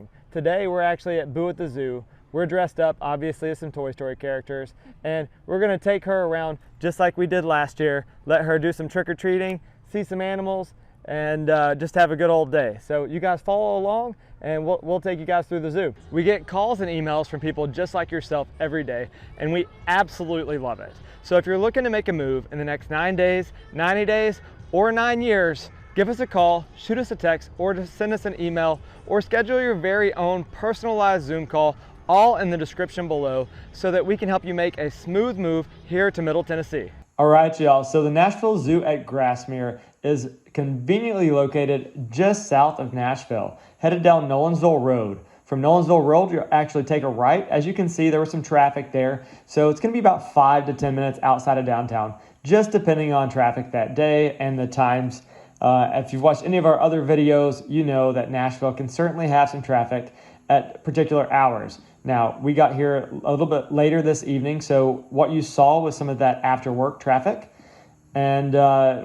trick-or-treating. Today we're actually at Boo at the Zoo. We're dressed up obviously as some Toy Story characters, and we're gonna take her around just like we did last year, let her do some trick-or-treating, see some animals, and just have a good old day. So you guys follow along and we'll take you guys through the zoo. We get calls and emails from people just like yourself every day, and we absolutely love it. So if you're looking to make a move in the next 9 days, 90 days, or 9 years, give us a call, shoot us a text, or just send us an email, or schedule your very own personalized Zoom call, all in the description below, so that we can help you make a smooth move here to Middle Tennessee. All right, y'all, so the Nashville Zoo at Grassmere is conveniently located just south of Nashville, headed down Nolensville Road. From Nolensville Road, you'll actually take a right. As you can see, there was some traffic there, so it's gonna be about 5 to 10 minutes outside of downtown, just depending on traffic that day and the times. If you've watched any of our other videos, you know that Nashville can certainly have some traffic at particular hours. Now, we got here a little bit later this evening, so what you saw was some of that after work traffic. And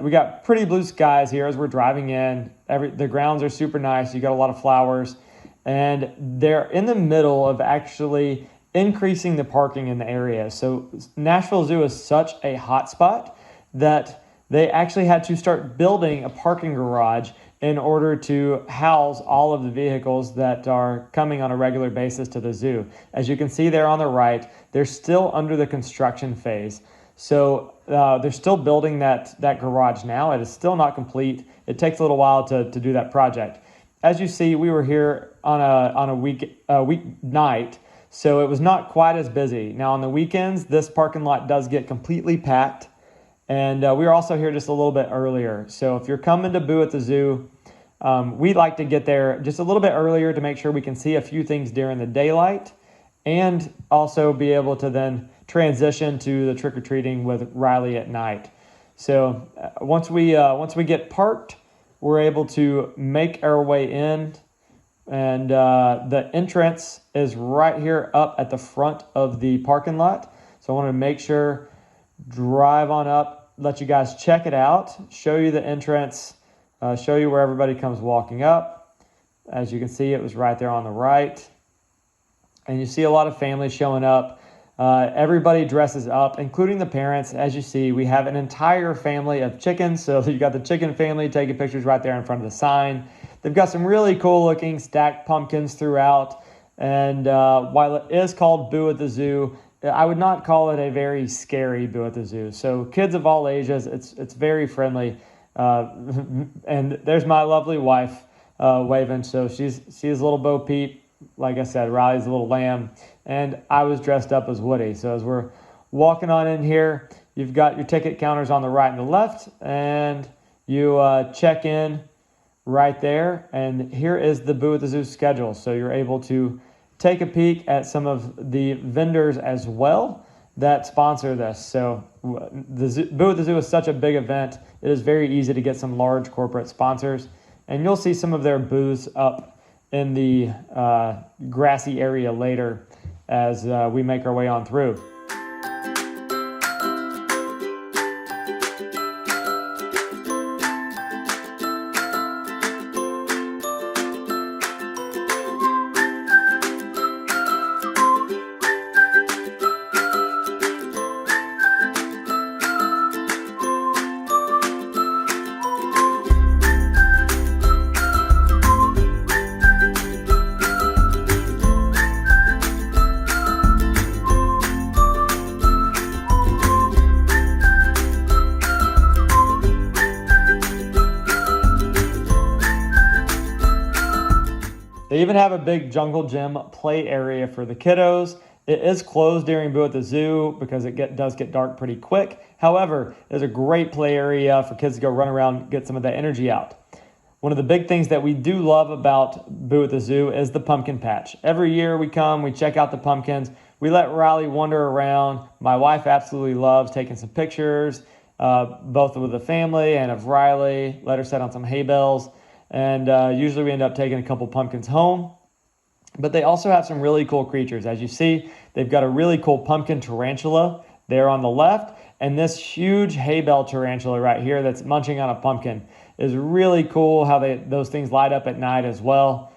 we got pretty blue skies here as we're driving in. The grounds are super nice. You got a lot of flowers, and they're in the middle of actually increasing the parking in the area. So Nashville Zoo is such a hot spot that they actually had to start building a parking garage in order to house all of the vehicles that are coming on a regular basis to the zoo. As you can see there on the right, they're still under the construction phase. So they're still building that garage now. It is still not complete. It takes a little while to do that project. As you see, we were here on a weeknight, so it was not quite as busy. Now on the weekends, this parking lot does get completely packed. And we were also here just a little bit earlier. So if you're coming to Boo at the Zoo, we like to get there just a little bit earlier to make sure we can see a few things during the daylight, and also be able to then transition to the trick-or-treating with Riley at night. So once we get parked, we're able to make our way in, and the entrance is right here up at the front of the parking lot. So I want to make sure, drive on up, let you guys check it out, show you the entrance, show you where everybody comes walking up. As you can see, it was right there on the right. And you see a lot of families showing up. Everybody dresses up, including the parents. As you see, we have an entire family of chickens. So you got the chicken family taking pictures right there in front of the sign. They've got some really cool looking stacked pumpkins throughout. And while it is called Boo at the Zoo, I would not call it a very scary Boo at the Zoo. So kids of all ages, it's very friendly. And there's my lovely wife waving. So she's a little Bo Peep. Like I said, Riley's a little lamb. And I was dressed up as Woody. So as we're walking on in here, you've got your ticket counters on the right and the left. And you check in right there. And here is the Boo at the Zoo schedule. So you're able to take a peek at some of the vendors as well that sponsor this. So the Boo at the Zoo is such a big event. It is very easy to get some large corporate sponsors, and you'll see some of their booths up in the grassy area later as we make our way on through. They even have a big jungle gym play area for the kiddos. It is closed during Boo at the Zoo because it does get dark pretty quick. However, there's a great play area for kids to go run around, get some of that energy out. One of the big things that we do love about Boo at the Zoo is the pumpkin patch. Every year we come, we check out the pumpkins. We let Riley wander around. My wife absolutely loves taking some pictures, both with the family and of Riley. Let her set on some hay bales. And usually we end up taking a couple pumpkins home. But they also have some really cool creatures. As you see, they've got a really cool pumpkin tarantula there on the left. And this huge hay bale tarantula right here that's munching on a pumpkin is really cool how those things light up at night as well.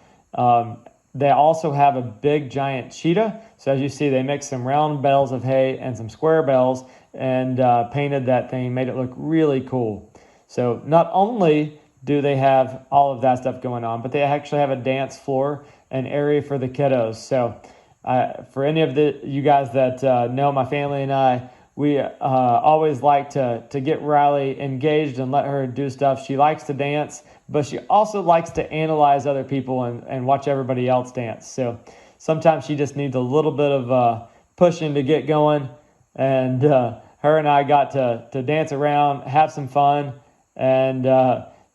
they also have a big giant cheetah. So as you see, they mixed some round bales of hay and some square bales and painted that thing, made it look really cool. So not only do they have all of that stuff going on, but they actually have a dance floor, an area for the kiddos. So for any of you guys that know my family and I, we always like to get Riley engaged and let her do stuff. She likes to dance, but she also likes to analyze other people and watch everybody else dance. So sometimes she just needs a little bit of pushing to get going. And her and I got to dance around, have some fun, and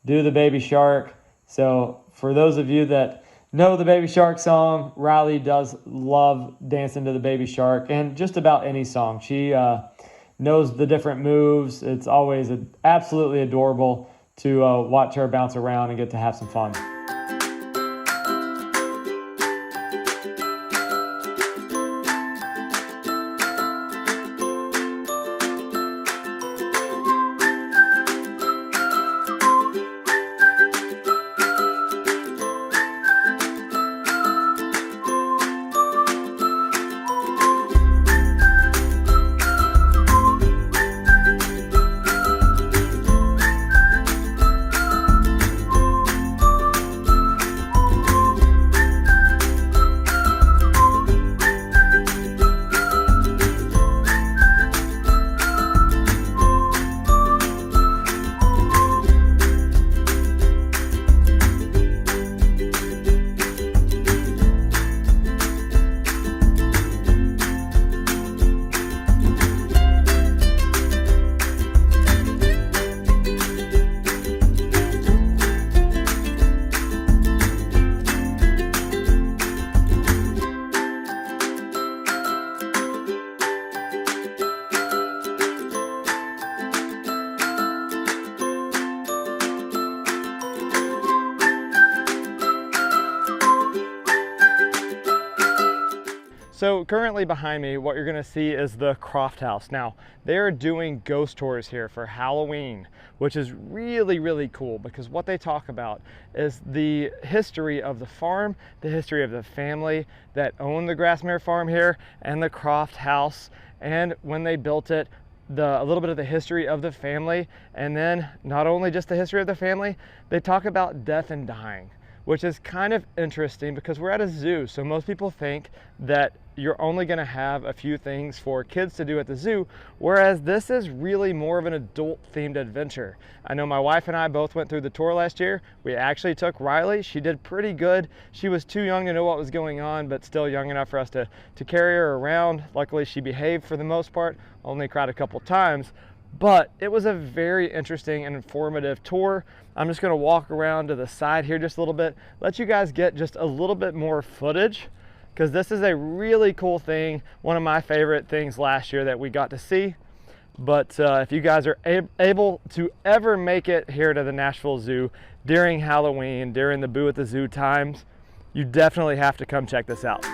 do the Baby Shark. So for those of you that know the Baby Shark song, Riley does love dancing to the Baby Shark and just about any song. She knows the different moves. It's always absolutely adorable to watch her bounce around and get to have some fun. So currently behind me, what you're gonna see is the Croft house. Now, they're doing ghost tours here for Halloween, which is really, really cool because what they talk about is the history of the farm, the history of the family that owned the Grassmere farm here and the Croft house. And when they built it, a little bit of the history of the family. And then not only just the history of the family, they talk about death and dying, which is kind of interesting because we're at a zoo. So most people think that you're only gonna have a few things for kids to do at the zoo, whereas this is really more of an adult themed adventure. I know my wife and I both went through the tour last year. We actually took Riley. She did pretty good. She was too young to know what was going on, but still young enough for us to carry her around. Luckily, she behaved for the most part, only cried a couple times. But it was a very interesting and informative tour. I'm just gonna walk around to the side here just a little bit, let you guys get just a little bit more footage, because this is a really cool thing, one of my favorite things last year that we got to see. But if you guys are able to ever make it here to the Nashville Zoo during Halloween, during the Boo at the Zoo times, you definitely have to come check this out.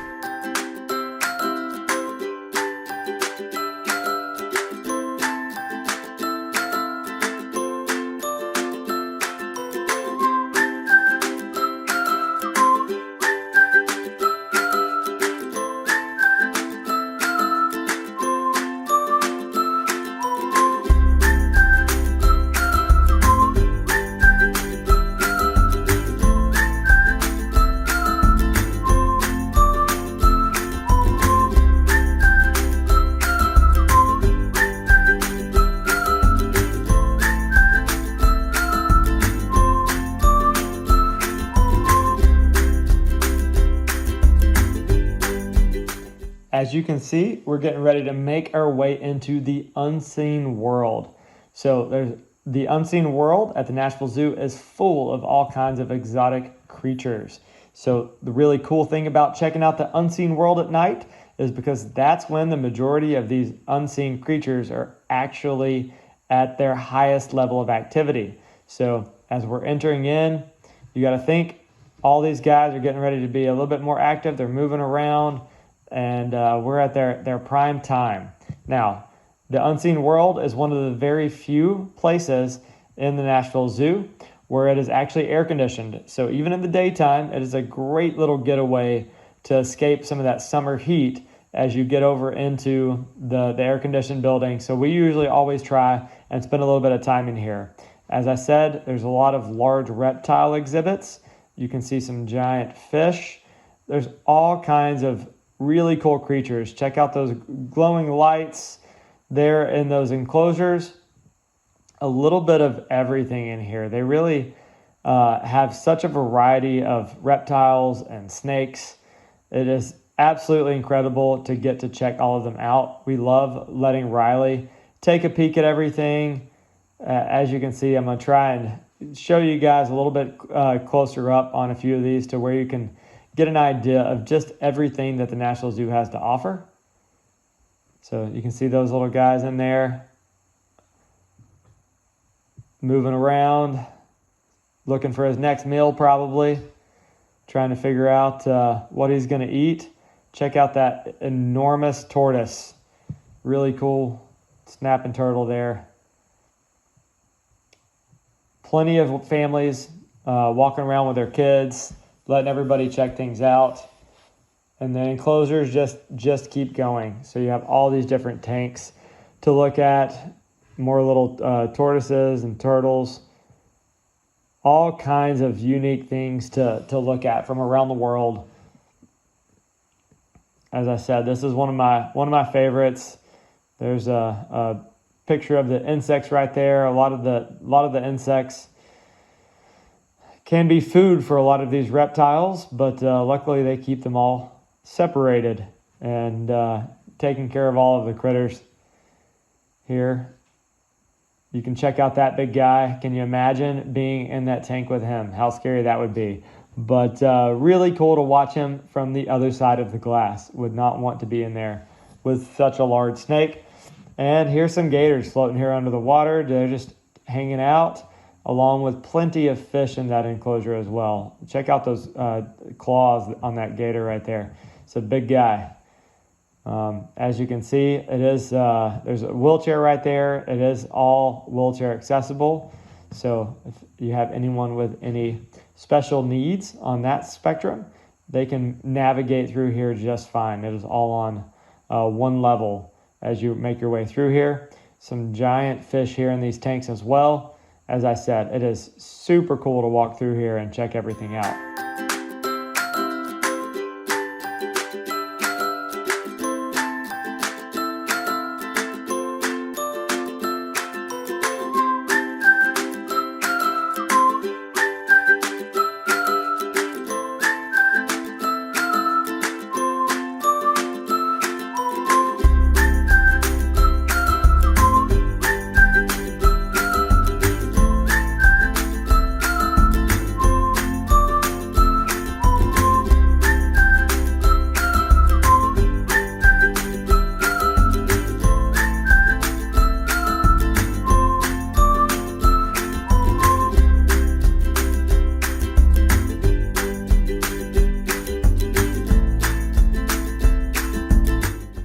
As you can see, we're getting ready to make our way into the unseen world. So there's the unseen world at the Nashville Zoo is full of all kinds of exotic creatures. So the really cool thing about checking out the unseen world at night is because that's when the majority of these unseen creatures are actually at their highest level of activity. So as we're entering in, you got to think all these guys are getting ready to be a little bit more active. They're moving around. And we're at their prime time. Now, the unseen world is one of the very few places in the Nashville Zoo where it is actually air conditioned. So even in the daytime, it is a great little getaway to escape some of that summer heat as you get over into the air conditioned building. So we usually always try and spend a little bit of time in here. As I said, there's a lot of large reptile exhibits. You can see some giant fish. There's all kinds of really cool creatures. Check out those glowing lights there in those enclosures. A little bit of everything in here. They really have such a variety of reptiles and snakes. It is absolutely incredible to get to check all of them out. We love letting Riley take a peek at everything. As you can see, I'm going to try and show you guys a little bit closer up on a few of these to where you can get an idea of just everything that the Nashville Zoo has to offer. So you can see those little guys in there moving around, looking for his next meal probably, trying to figure out what he's going to eat. Check out that enormous tortoise. Really cool snapping turtle there. Plenty of families walking around with their kids, letting everybody check things out. And the enclosures just keep going. So you have all these different tanks to look at, more little tortoises and turtles, all kinds of unique things to look at from around the world. As I said, this is one of my favorites. There's a picture of the insects right there. A lot of the insects can be food for a lot of these reptiles, but luckily they keep them all separated and taking care of all of the critters here. You can check out that big guy. Can you imagine being in that tank with him? How scary that would be. But really cool to watch him from the other side of the glass. Would not want to be in there with such a large snake. And here's some gators floating here under the water. They're just hanging out, along with plenty of fish in that enclosure as well. Check out those claws on that gator right there. It's a big guy. As you can see, it is there's a wheelchair right there. It is all wheelchair accessible. So if you have anyone with any special needs on that spectrum, they can navigate through here just fine. It is all on one level as you make your way through here. Some giant fish here in these tanks as well. As I said, it is super cool to walk through here and check everything out.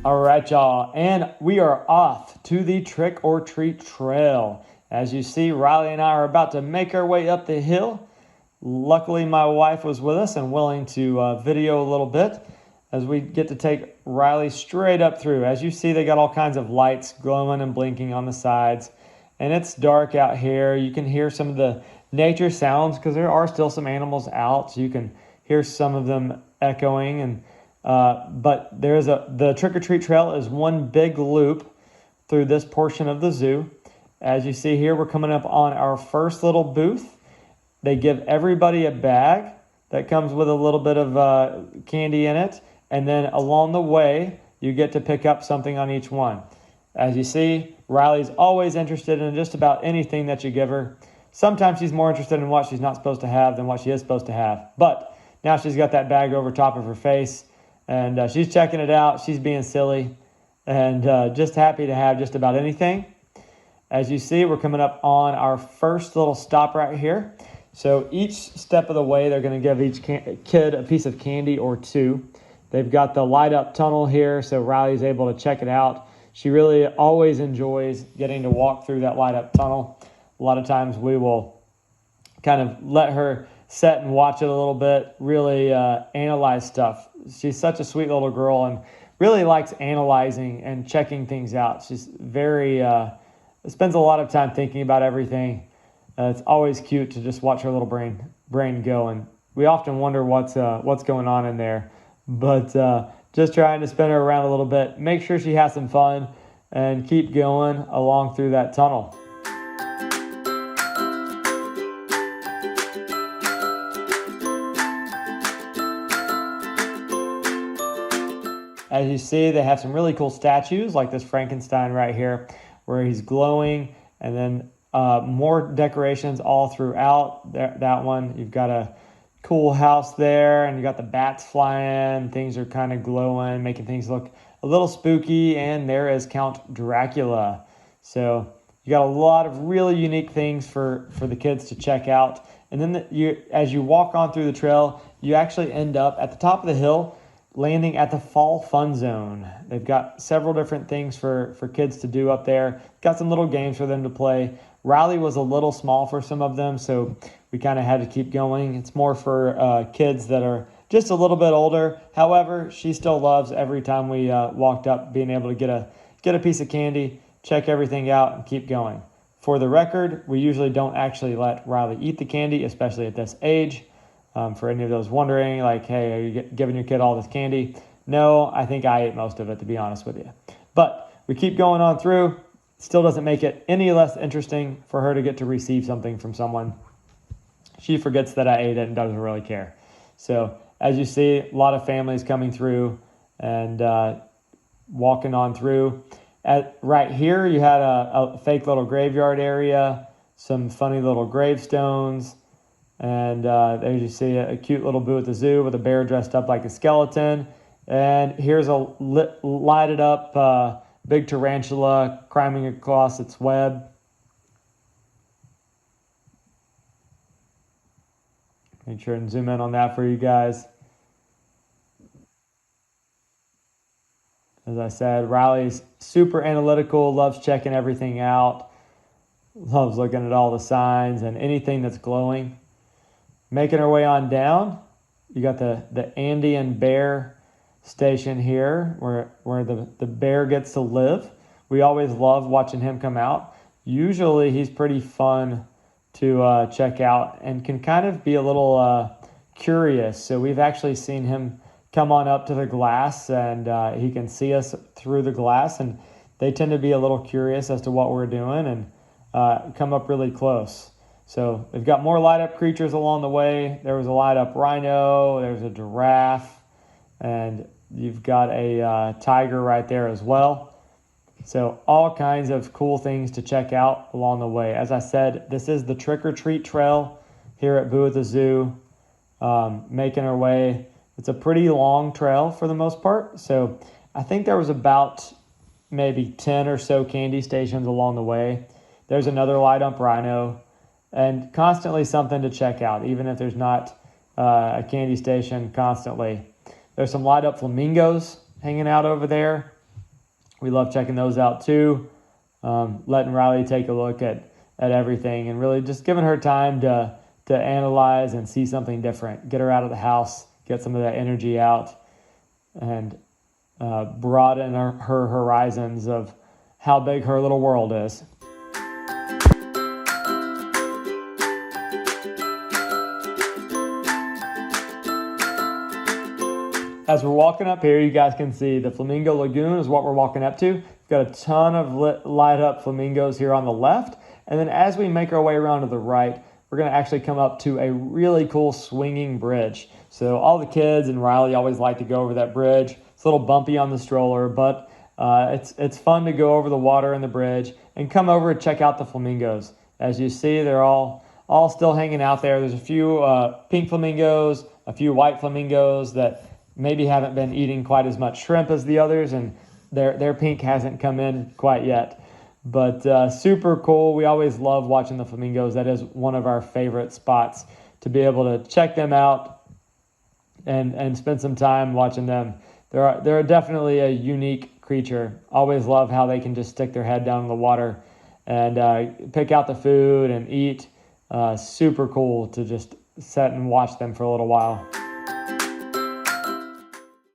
All right, y'all, and we are off to the trick or treat trail. As you see, Riley and I are about to make our way up the hill. Luckily, my wife was with us and willing to video a little bit as we get to take Riley straight up through. As you see, they got all kinds of lights glowing and blinking on the sides, and it's dark out here. You can hear some of the nature sounds because there are still some animals out, so you can hear some of them echoing. And but there's the trick-or-treat trail is one big loop through this portion of the zoo. As you see here, we're coming up on our first little booth. They give everybody a bag that comes with a little bit of candy in it. And then along the way, you get to pick up something on each one. As you see, Riley's always interested in just about anything that you give her. Sometimes she's more interested in what she's not supposed to have than what she is supposed to have. But now she's got that bag over top of her face. And she's checking it out. She's being silly and just happy to have just about anything. As you see, we're coming up on our first little stop right here. So each step of the way, they're going to give each kid a piece of candy or two. They've got the light up tunnel here, so Riley's able to check it out. She really always enjoys getting to walk through that light up tunnel. A lot of times we will kind of let her sit and watch it a little bit, really analyze stuff. She's such a sweet little girl and really likes analyzing and checking things out. She's very, spends a lot of time thinking about everything. It's always cute to just watch her little brain go, and we often wonder what's going on in there. But just trying to spin her around a little bit, make sure she has some fun, and keep going along through that tunnel. As you see, they have some really cool statues like this Frankenstein right here where he's glowing, and then more decorations all throughout that one. You've got a cool house there, and you got the bats flying. Things are kind of glowing, making things look a little spooky, and there is Count Dracula. So you got a lot of really unique things for the kids to check out. And then as you walk on through the trail, you actually end up at the top of the hill, landing at the Fall Fun Zone. They've got several different things for kids to do up there. Got some little games for them to play. Riley was a little small for some of them, so we kind of had to keep going. It's more for kids that are just a little bit older. However, she still loves every time we walked up being able to get a piece of candy, check everything out, and keep going. For the record, we usually don't actually let Riley eat the candy, especially at this age. For any of those wondering, like, hey, are you giving your kid all this candy? No, I think I ate most of it, to be honest with you. But we keep going on through. Still doesn't make it any less interesting for her to get to receive something from someone. She forgets that I ate it and doesn't really care. So as you see, a lot of families coming through and walking on through. Right here, you had a fake little graveyard area, some funny little gravestones. And there you see a cute little boo at the zoo with a bear dressed up like a skeleton. And here's a lighted up big tarantula climbing across its web. Make sure and zoom in on that for you guys. As I said, Riley's super analytical, loves checking everything out, loves looking at all the signs and anything that's glowing. Making our way on down, you got the Andean bear station here where the bear gets to live. We always love watching him come out. Usually he's pretty fun to check out and can kind of be a little curious. So we've actually seen him come on up to the glass, and he can see us through the glass, and they tend to be a little curious as to what we're doing and come up really close. So they've got more light up creatures along the way. There was a light up rhino, there's a giraffe, and you've got a tiger right there as well. So all kinds of cool things to check out along the way. As I said, this is the trick or treat trail here at Boo at the Zoo, making our way. It's a pretty long trail for the most part. So I think there was about maybe 10 or so candy stations along the way. There's another light up rhino. And constantly something to check out, even if there's not a candy station constantly. There's some light up flamingos hanging out over there. We love checking those out too. Letting Riley take a look at everything and really just giving her time to analyze and see something different. Get her out of the house, get some of that energy out, and broaden her horizons of how big her little world is. As we're walking up here, you guys can see the Flamingo Lagoon is what we're walking up to. We've got a ton of light up flamingos here on the left. And then as we make our way around to the right, we're going to actually come up to a really cool swinging bridge. So all the kids and Riley always like to go over that bridge. It's a little bumpy on the stroller, but it's fun to go over the water and the bridge and come over and check out the flamingos. As you see, they're all still hanging out there. There's a few pink flamingos, a few white flamingos that maybe haven't been eating quite as much shrimp as the others, and their pink hasn't come in quite yet. But super cool. We always love watching the flamingos. That is one of our favorite spots to be able to check them out and spend some time watching them. They're definitely a unique creature. Always love how they can just stick their head down in the water and pick out the food and eat. super cool to just sit and watch them for a little while.